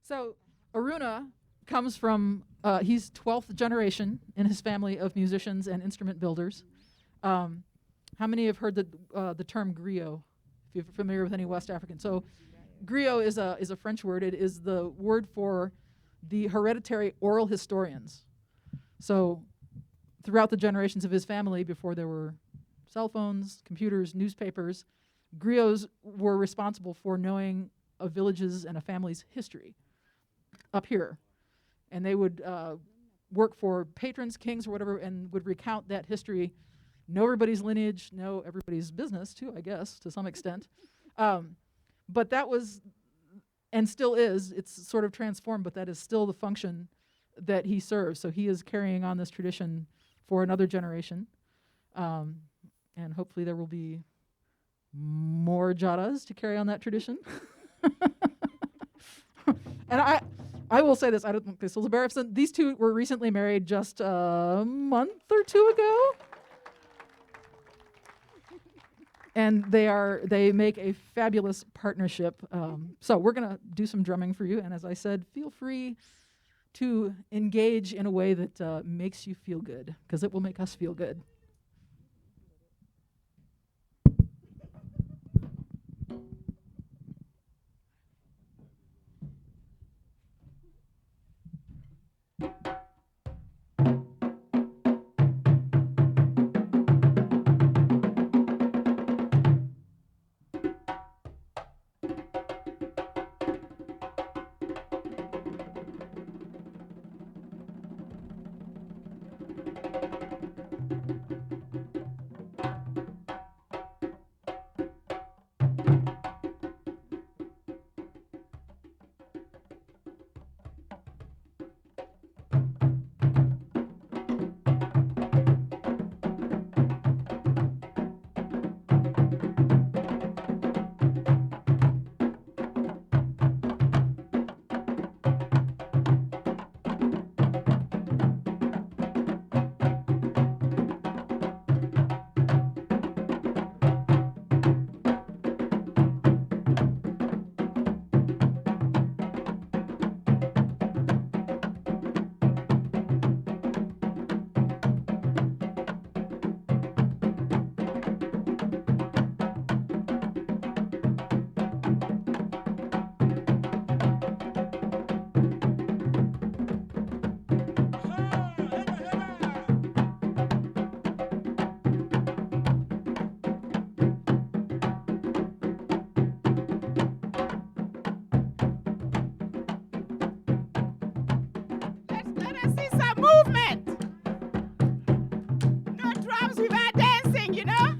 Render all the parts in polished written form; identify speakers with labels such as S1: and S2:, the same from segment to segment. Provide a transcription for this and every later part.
S1: So Arouna comes from, he's 12th generation in his family of musicians and instrument builders. How many have heard the term griot, if you're familiar with any West African? So griot is a French word. It is the word for the hereditary oral historians. So throughout the generations of his family, before there were cell phones, computers, newspapers, griots were responsible for knowing a village's and a family's history up here. And they would work for patrons, kings, or whatever, and would recount that history, know everybody's lineage, know everybody's business, too, I guess, to some extent. But that was, and still is, it's sort of transformed, but that is still the function that he serves. So he is carrying on this tradition for another generation. And hopefully there will be more Jaras to carry on that tradition. And I will say this, I don't think this was embarrassing. These two were recently married just a month or two ago. And they make a fabulous partnership. So we're going to do some drumming for you. And as I said, feel free to engage in a way that makes you feel good, because it will make us feel good.
S2: Let us see some movement. No drums without dancing, you know?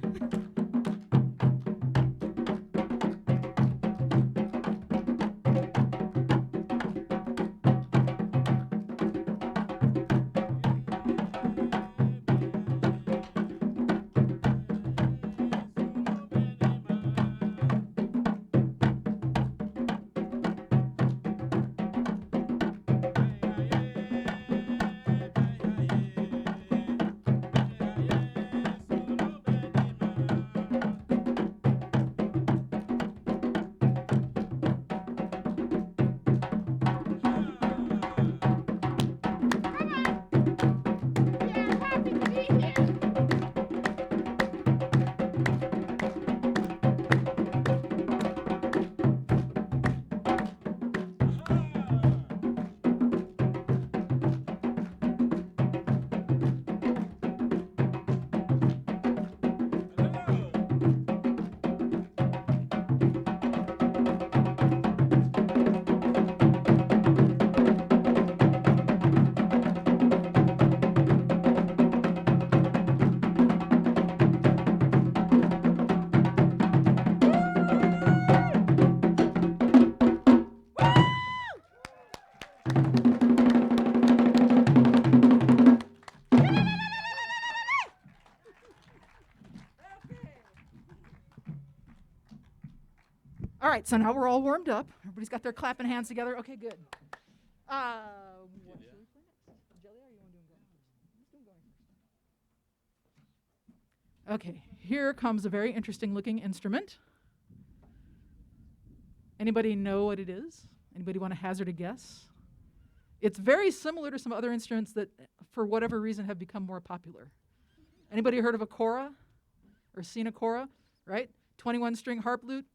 S1: All right, so now we're all warmed up. Everybody's got their clapping hands together. Okay, good. What should we play next? Jelly, or you want to do going first? Let's do going first. Okay, here comes a very interesting looking instrument. Anybody know what it is? Anybody want to hazard a guess? It's very similar to some other instruments that, for whatever reason, have become more popular. Anybody heard of a kora or seen a kora, right? 21-string harp lute.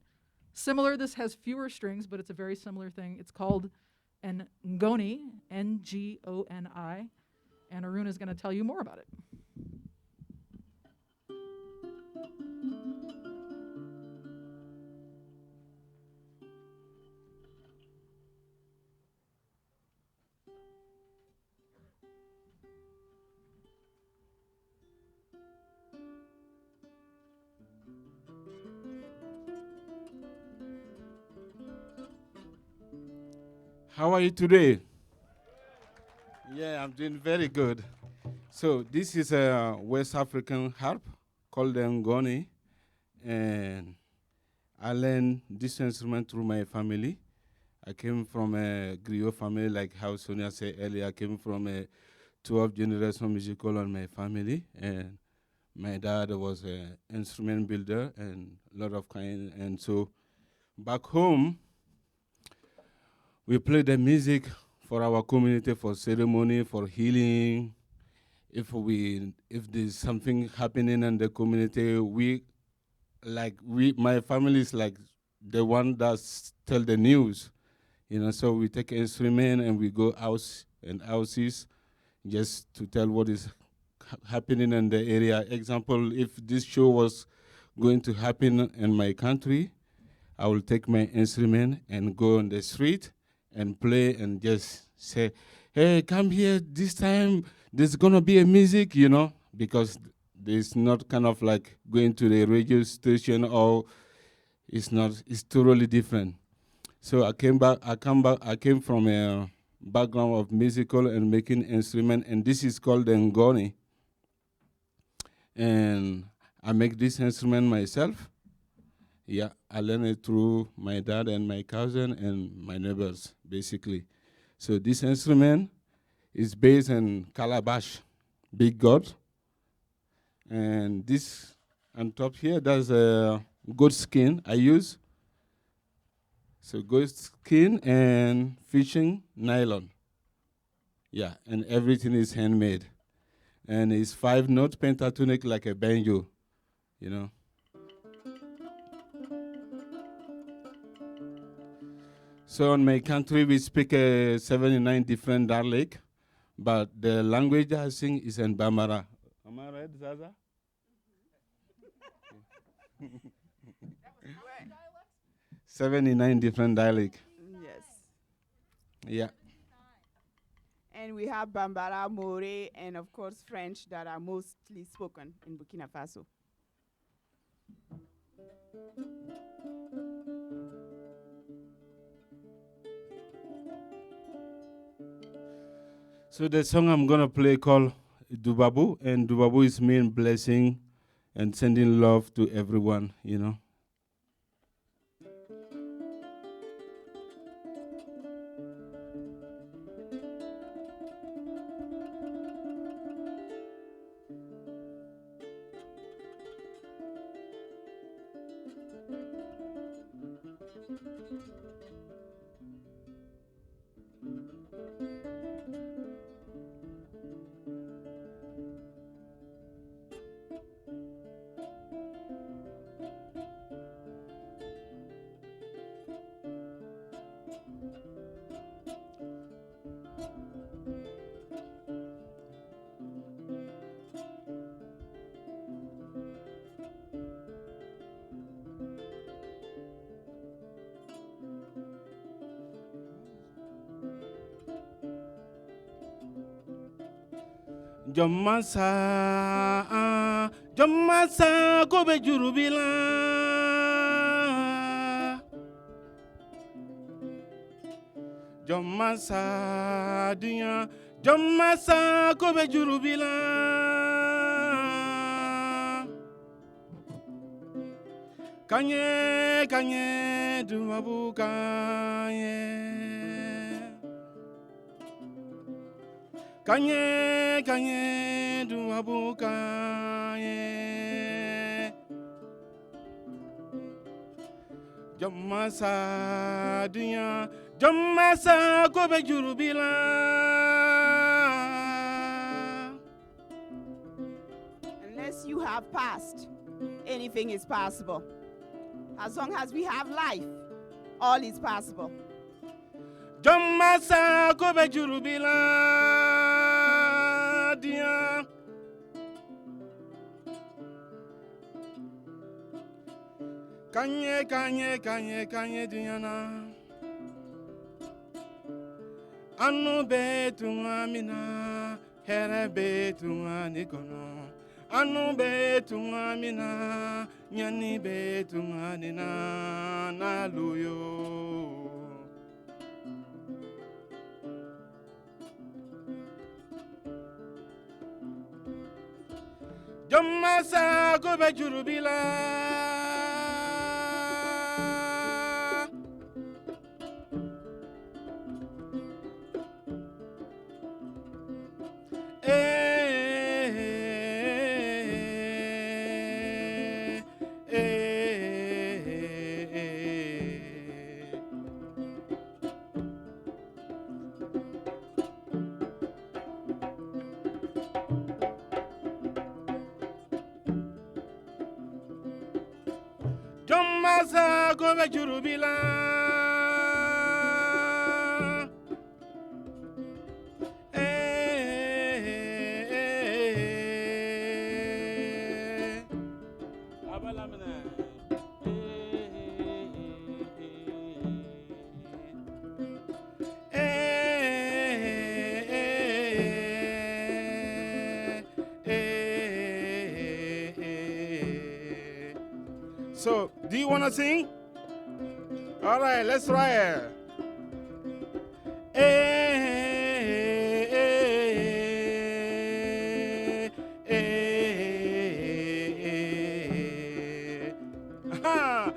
S1: Similar, this has fewer strings, but it's a very similar thing. It's called an ngoni, Ngoni, and Arouna is going to tell you more about it.
S3: How are you today? Yeah, I'm doing very good. So this is a West African harp called the ngoni, and I learned this instrument through my family. I came from a griot family, like how Sonja said earlier. I came from a 12th generation musical on my family, and my dad was an instrument builder and a lot of kind. And so back home, we play the music for our community, for ceremony, for healing. If there's something happening in the community, my family is like the one that tell the news, So we take an instrument and we go out and houses just to tell what is happening in the area. Example, if this show was going to happen in my country, I will take my instrument and go on the street and play and just say, hey, come here, this time there's gonna be a music, because there's not kind of like going to the radio station, or it's totally different. So I came from a background of musical and making instrument, and this is called the ngoni. And I make this instrument myself. Yeah, I learned it through my dad and my cousin and my neighbors, basically. So this instrument is based in calabash, big god. And this on top here, there's a goat skin I use. So goat skin and fishing nylon. Yeah, and everything is handmade. And it's 5-note pentatonic like a banjo, So in my country, we speak 79 different dialects, but the language I sing is in Bambara. Am I right, ZaZa? 79 different dialects.
S2: Yes.
S3: Yeah.
S2: And we have Bambara, More, and of course French that are mostly spoken in Burkina Faso.
S3: So the song I'm gonna play called Dubabu, and Dubabu is mean blessing and sending love to everyone, Jomasa kobe jurubila Jomasa dunya Jomasa kobe jurubila Kanye dumabu Kanye dumabu Jomasa dunya Jamasa kobe jurubila.
S2: Unless you have passed, anything is possible. As long as we have life, all is possible.
S3: Jamasa kobe jurubila dia. Kanye diana. Anu betunga mina, here betunga nikono. Anu betunga mina, nyani betunga nina na luyo. Jamasa kobe jurubila. Jamasa kobe jurubila. So, do you want to sing? All right, let's try it. Aha.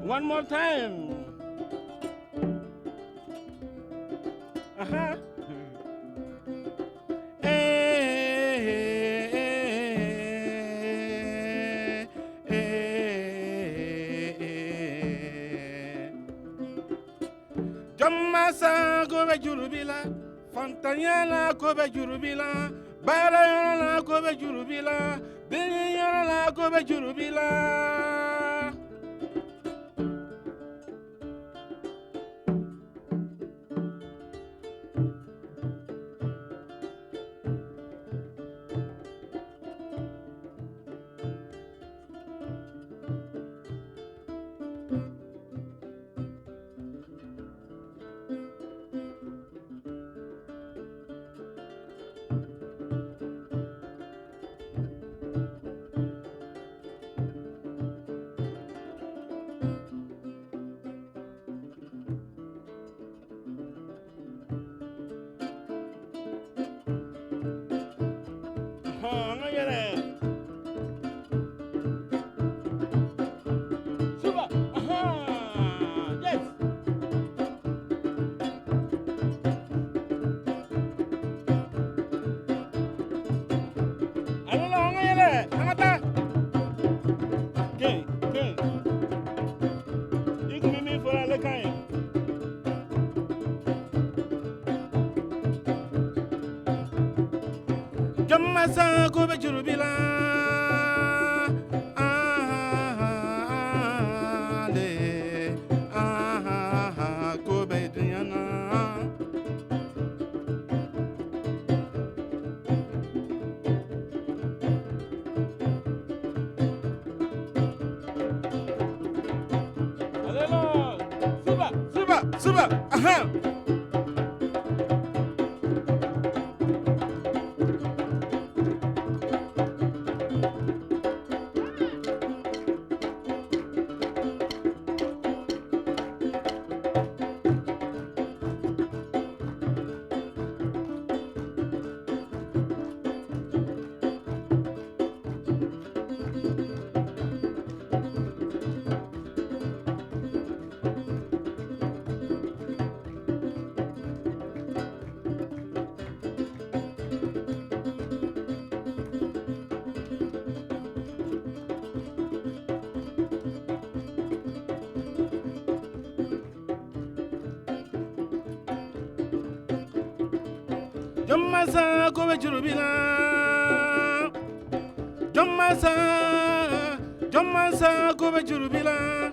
S3: One more time. Uh-huh. Jamasa kobe jurubila, Fantanyala kobe jurubila, Barayala kobe jurubila, Binyala kobe jurubila. Super. Yes. Jamasa kobe jurubila. Kobe diana. Super. Jomasa go jurubila. Jomasa go jurubila.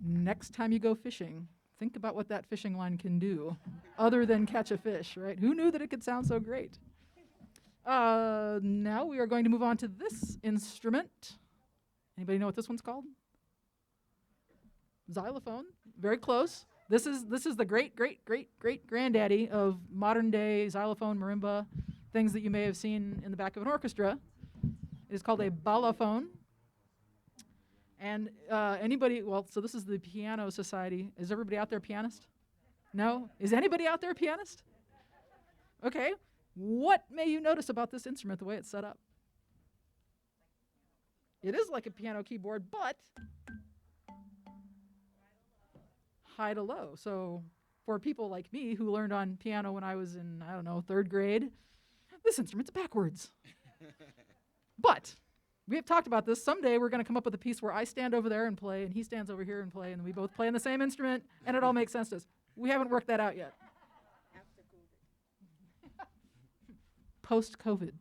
S1: Next time you go fishing, think about what that fishing line can do other than catch a fish, right? Who knew that it could sound so great? Now we are going to move on to this instrument. Anybody know what this one's called? Xylophone. Very close. This is the great granddaddy of modern day xylophone, marimba, things that you may have seen in the back of an orchestra. It is called a balafone. And so this is the Piano Society. Is everybody out there a pianist? No? Is anybody out there a pianist? Okay. What may you notice about this instrument, the way it's set up? It is like a piano keyboard, but high to low. So for people like me who learned on piano when I was in, 3rd grade, this instrument's backwards. But we have talked about this. Someday we're going to come up with a piece where I stand over there and play, and he stands over here and play, and we both play on the same instrument, and it all makes sense to us. We haven't worked that out yet. Post-COVID.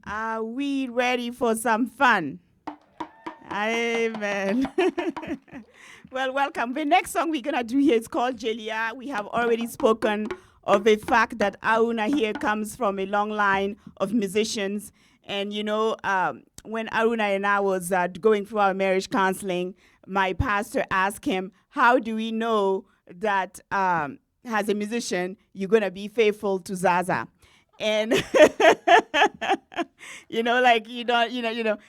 S2: Are we ready for some fun? Amen. Well, welcome. The next song we're going to do here is called Jelia. We have already spoken of the fact that Arouna here comes from a long line of musicians. And, when Arouna and I was going through our marriage counseling, my pastor asked him, how do we know that as a musician, you're going to be faithful to ZaZa? And,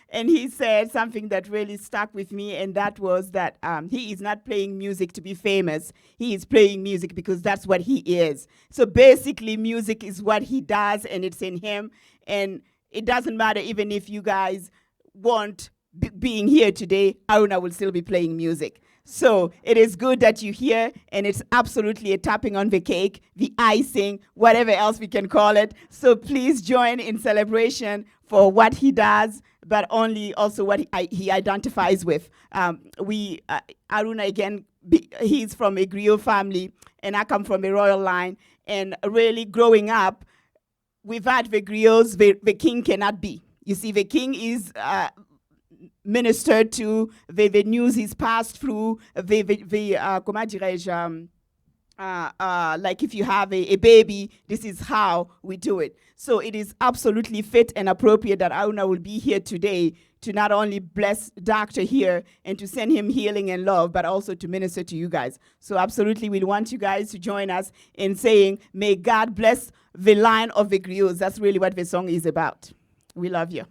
S2: and he said something that really stuck with me, and that was that he is not playing music to be famous. He is playing music because that's what he is. So basically, music is what he does, and it's in him. And it doesn't matter even if you guys want being here today, Arouna will still be playing music. So it is good that you're here, and it's absolutely a tapping on the cake, the icing, whatever else we can call it. So please join in celebration for what he does, but only also what he identifies with. Arouna, again, he's from a griot family, and I come from a royal line. And really growing up, without the griots, the king cannot be. You see, the king is ministered to, the news is passed through, comment dirais-je, like if you have a baby, this is how we do it. So it is absolutely fit and appropriate that Arouna will be here today to not only bless Doctor here and to send him healing and love, but also to minister to you guys. So absolutely, we want you guys to join us in saying, may God bless the line of the griots. That's really what the song is about. We love you.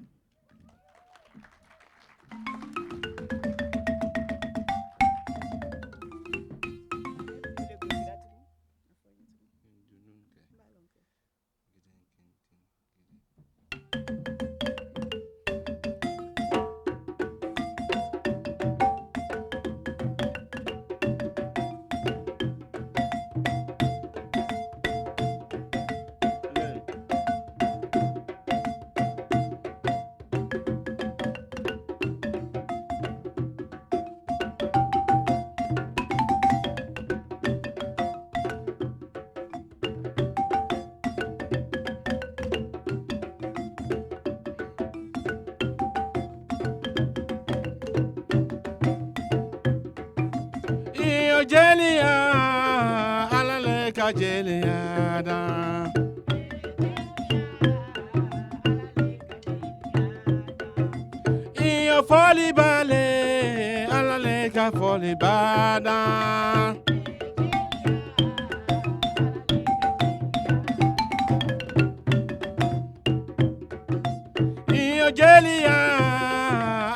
S3: jelia, alale ka jelia da. Iyo foli bale, alale ka foli bada. Iyo jelia,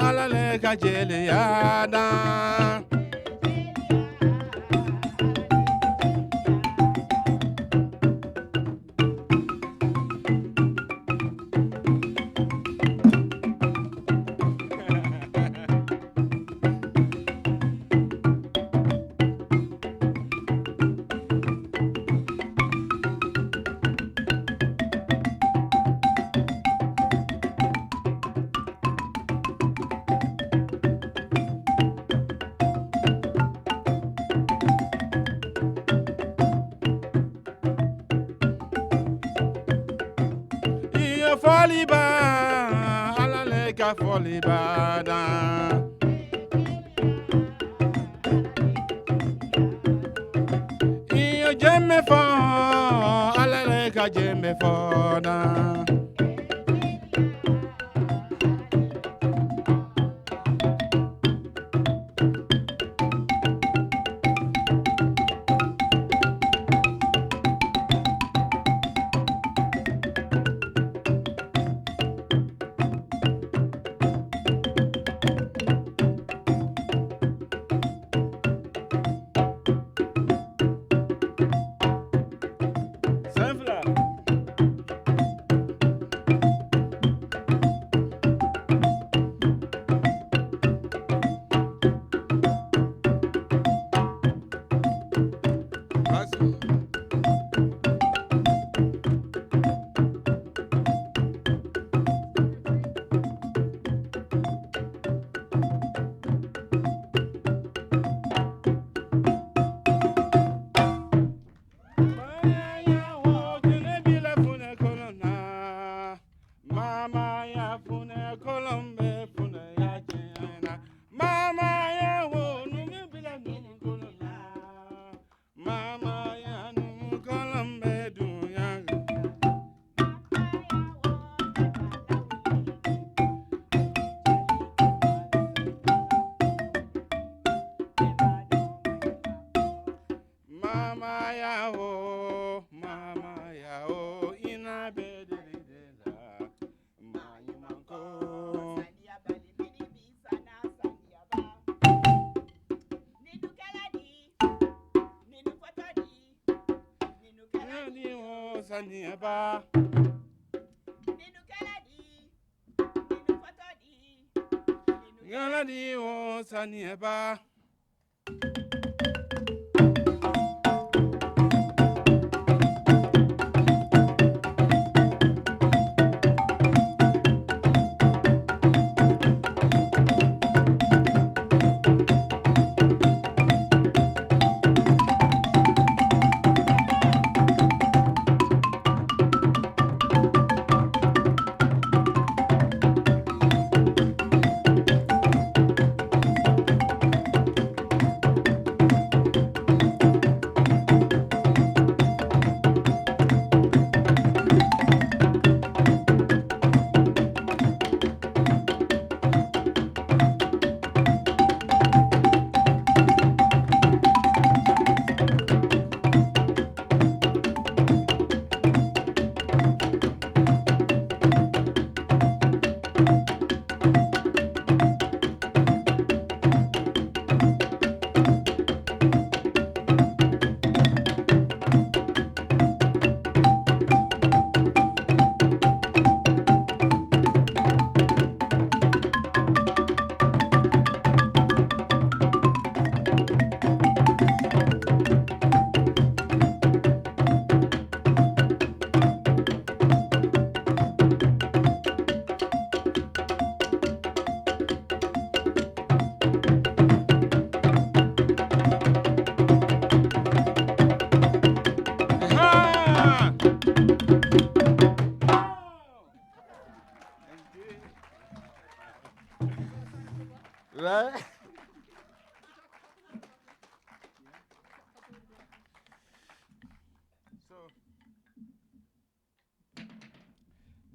S3: alale ka jelia da. Iyo foli ba, alale ka foli ba da. Iyo jeme fo, alale ka jeme fo da. Sanfla. Mama ya fune kolombe fune ya jena. Mama ya wo numu bila numu kolona. Mama ya numu kolombe dunya. Mama ya wo ina bedeli dela. Saniaba. Galadi o saniaba.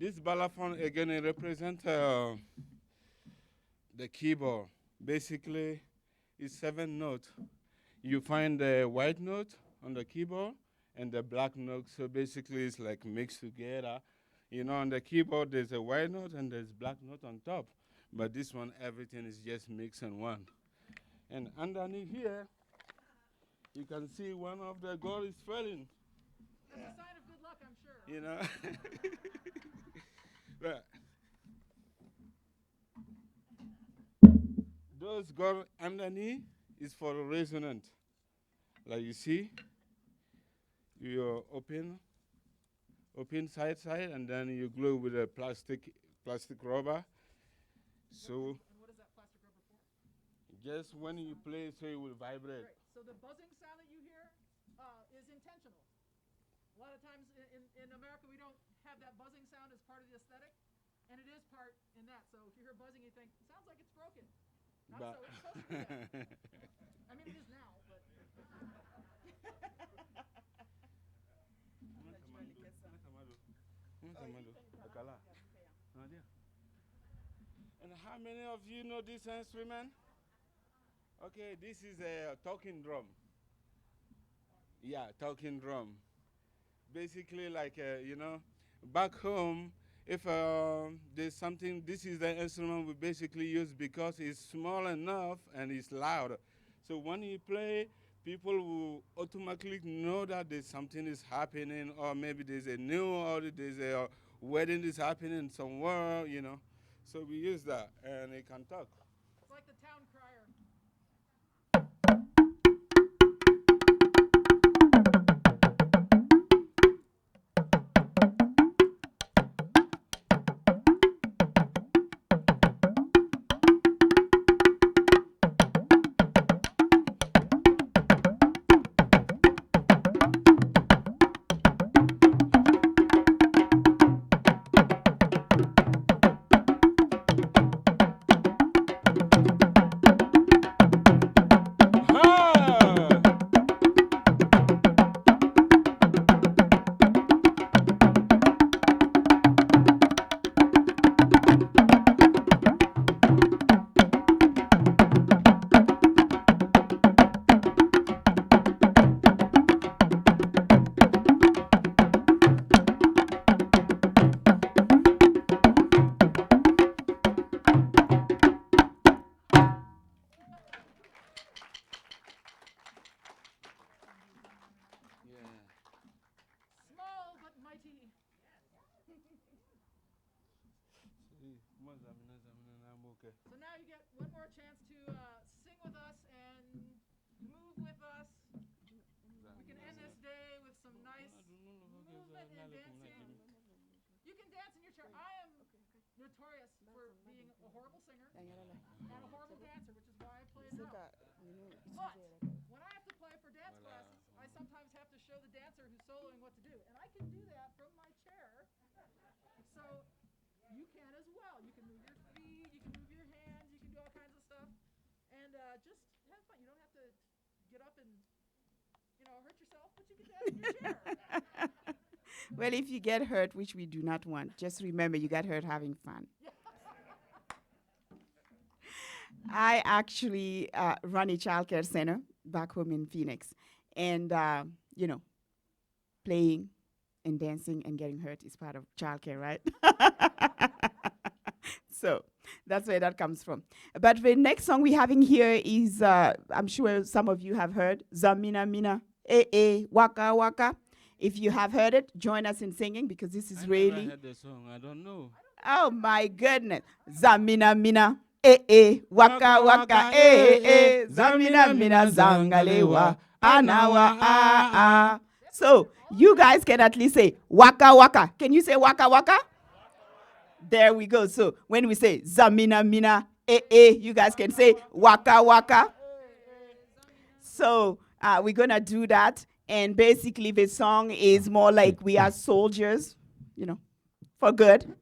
S3: This balafon again it represents the keyboard. Basically, it's 7 notes. You find the white note on the keyboard and the black note. So basically, it's like mixed together. You know, on the keyboard, there's a white note and there's black note on top. But this one, everything is just mixed in one. And underneath here, you can see one of the gold is falling.
S1: That's a sign of good luck, I'm sure.
S3: You know? But those gold underneath is for a resonant. Like you see, you open side, and then you glue with a plastic rubber. So
S1: And what is that plastic rubber for?
S3: just when you play, so it will vibrate.
S1: Great. So the buzzing sound that you hear is intentional. A lot of times in America, we don't have that buzzing sound as part of the aesthetic, and it is part in that. So if you hear buzzing, you think, sounds like it's broken. Not so, it's supposed to be that. I mean, it is now, but.
S3: And how many of you know this instrument? Okay, this is a talking drum. Yeah, talking drum. Basically, like, back home, if there's something, this is the instrument we basically use because it's small enough and it's loud. So when you play, people will automatically know that there's something is happening, or maybe there's a new, or there's a wedding is happening somewhere, you know. So we use that, and it can talk.
S1: It's like the town crier. Small but mighty. So now you get one more chance to sing with us and move with us. We can end this day with some nice movement and dancing. You can dance in your chair. I am notorious for being a horrible singer and a horrible dancer, which is why I play a drum. But when I have to play for dance classes, I sometimes have to show the dancer who's soloing what to do. And I can do that from my chair. So you can as well. You can move your feet, you can move your hands, you can do all kinds of stuff. And just have fun. You don't have to get up and, hurt yourself, but you can dance in your chair.
S2: Well, if you get hurt, which we do not want, just remember you got hurt having fun. I actually run a childcare center back home in Phoenix. And, playing and dancing and getting hurt is part of childcare, right? So that's where that comes from. But the next song we're having here is, I'm sure some of you have heard, Zamina Mina, Waka Waka. If you have heard it, join us in singing because this is really.
S3: I never heard the song. I don't know.
S2: Oh my goodness. Zamina Mina, Waka Waka, Zamina Mina, Zangalewa, Anawa, So you guys can at least say Waka Waka. Can you say Waka Waka? There we go. So when we say Zamina Mina, you guys can say Waka Waka. So we're going to do that. And basically the song is more like we are soldiers, for good.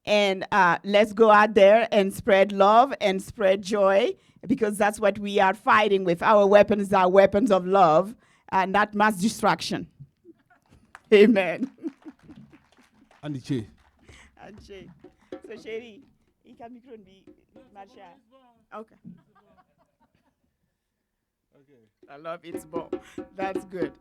S2: And let's go out there and spread love and spread joy because that's what we are fighting with. Our weapons are weapons of love and not mass destruction. Amen.
S3: Andiche.
S2: Anche. So, chérie, il can micro be Marcia. Okay.
S3: Okay.
S2: I love it's bon. That's good.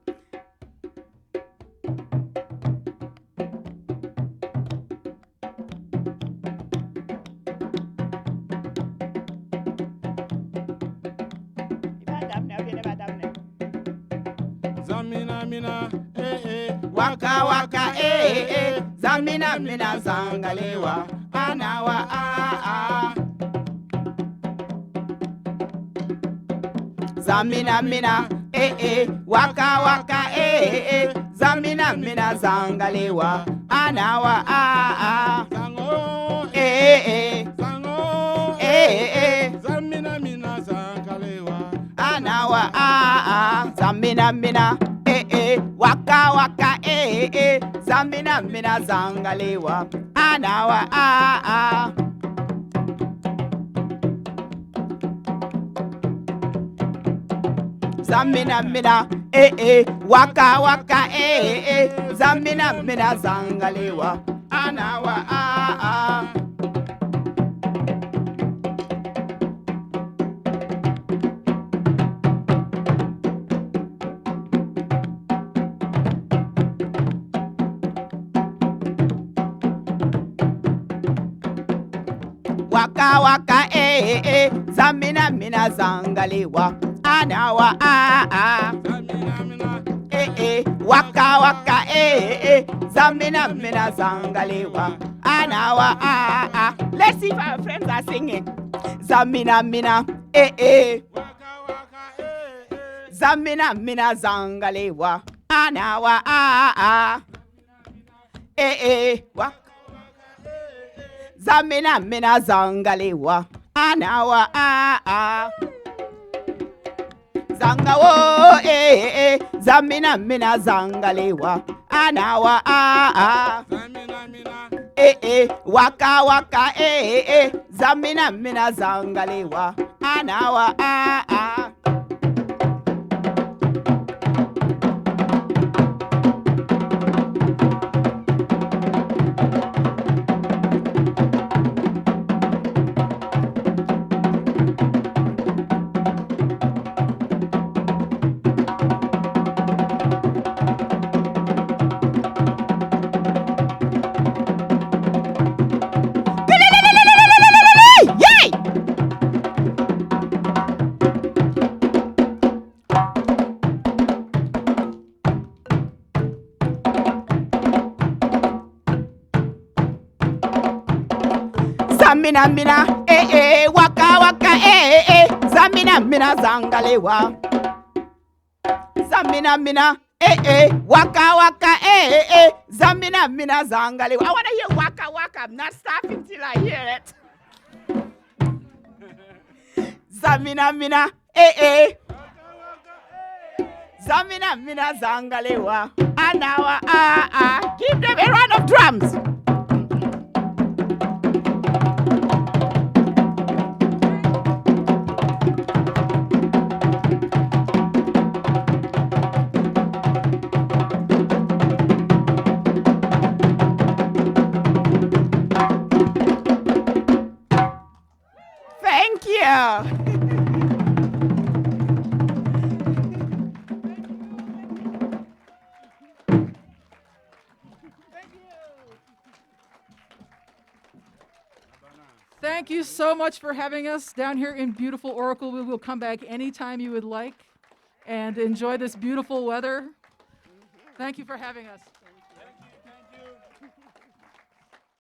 S3: Zamina mina,
S2: Waka waka zamina mina zangalewa anawa zamina mina waka waka zamina mina zangalewa anawa
S3: zango, zango, zamina mina zankalewa.
S2: anawa zamina mina waka waka zamina mina zangalewa anawa zamina mina waka waka zamina mina zangalewa anawa waka waka zamina mina zangalewa anawa
S3: Zamina mina,
S2: waka waka zamina mina zangalewa anawa let's see if our friends are singing zamina mina
S3: waka waka,
S2: zamina mina zangalewa anawa waka zamina mina zangalewa anawa zanga wo zamina mina zangalewa anawa
S3: zamina mina,
S2: waka waka zamina mina zangalewa anawa yay! Zamina mina waka waka zamina mina zangalewa zamina mina waka waka zamina mina zangalewa. I want to hear waka waka. I'm not stopping till I hear it. Zamina mina zamina mina zangalewa anawa give them a round of drums. Thank you.
S1: Thank you so much for having us down here in beautiful Oracle. We will come back anytime you would like and enjoy this beautiful weather. Thank you for having us.